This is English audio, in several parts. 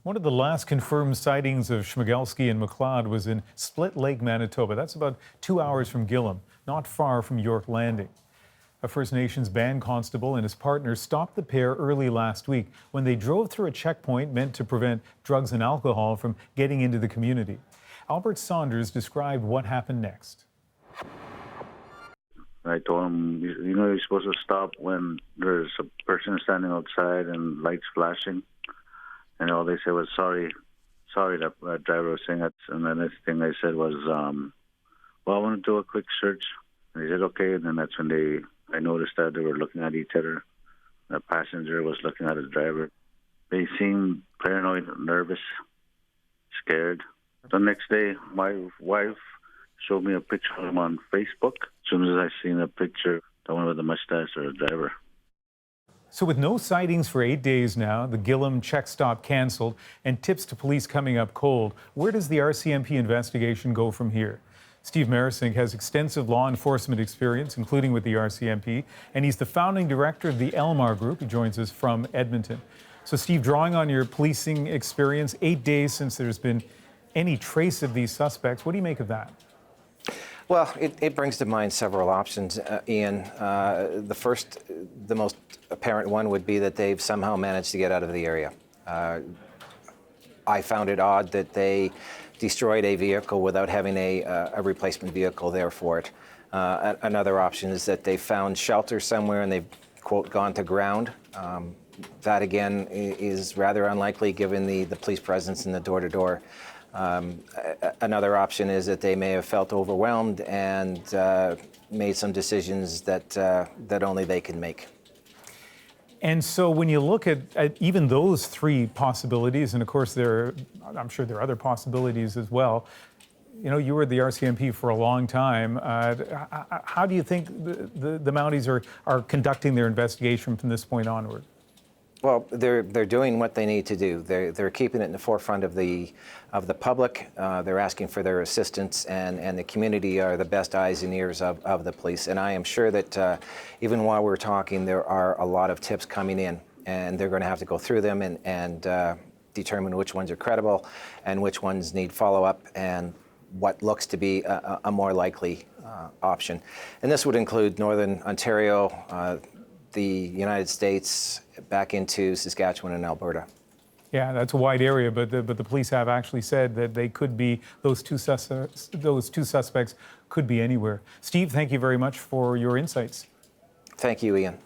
One of the last confirmed sightings of Schmegelsky and McLeod was in Split Lake, Manitoba. That's about 2 hours from Gillam, not far from York Landing. A First Nations band constable and his partner stopped the pair early last week when they drove through a checkpoint meant to prevent drugs and alcohol from getting into the community. Albert Saunders described what happened next. I told him, you're supposed to stop when there's a person standing outside and lights flashing. And all they said was, sorry, that driver was saying that. And the next thing I said was, well, I want to do a quick search. And they said, okay. And then that's when I noticed that they were looking at each other. The passenger was looking at his driver. They seemed paranoid, nervous, scared. The next day, my wife showed me a picture of him on Facebook. As soon as I seen a picture, the one with the mustache or the driver. So with no sightings for 8 days now, the Gillam check stop canceled, and tips to police coming up cold, where does the RCMP investigation go from here? Steve Marisink has extensive law enforcement experience, including with the RCMP, and he's the founding director of the Elmar Group. He joins us from Edmonton. So Steve, drawing on your policing experience, 8 days since there's been any trace of these suspects, what do you make of that? Well, it brings to mind several options, Ian. The most apparent one would be that they've somehow managed to get out of the area. I found it odd that they destroyed a vehicle without having a replacement vehicle there for it. Another option is that they found shelter somewhere and they've, quote, gone to ground. That, again, is rather unlikely given the police presence in the door-to-door. Another option is that they may have felt overwhelmed and made some decisions that only they can make. And so when you look at even those three possibilities, and of course I'm sure there are other possibilities as well. You know, you were at the RCMP for a long time. How do you think the Mounties are conducting their investigation from this point onward? Well, they're doing what they need to do. They're keeping it in the forefront of the public. They're asking for their assistance, and the community are the best eyes and ears of the police. And I am sure that even while we're talking, there are a lot of tips coming in, and they're going to have to go through them and determine which ones are credible and which ones need follow-up and what looks to be a more likely option. And this would include Northern Ontario, the United States, back into Saskatchewan and Alberta. Yeah, that's a wide area, but the police have actually said that they could be, those two suspects could be anywhere. Steve, thank you very much for your insights. Thank you, Ian.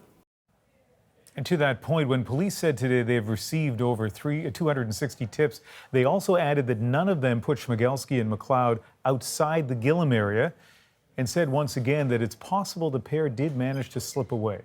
And to that point, when police said today they've received over 260 tips, they also added that none of them put Schmegelsky and McLeod outside the Gillam area, and said once again that it's possible the pair did manage to slip away.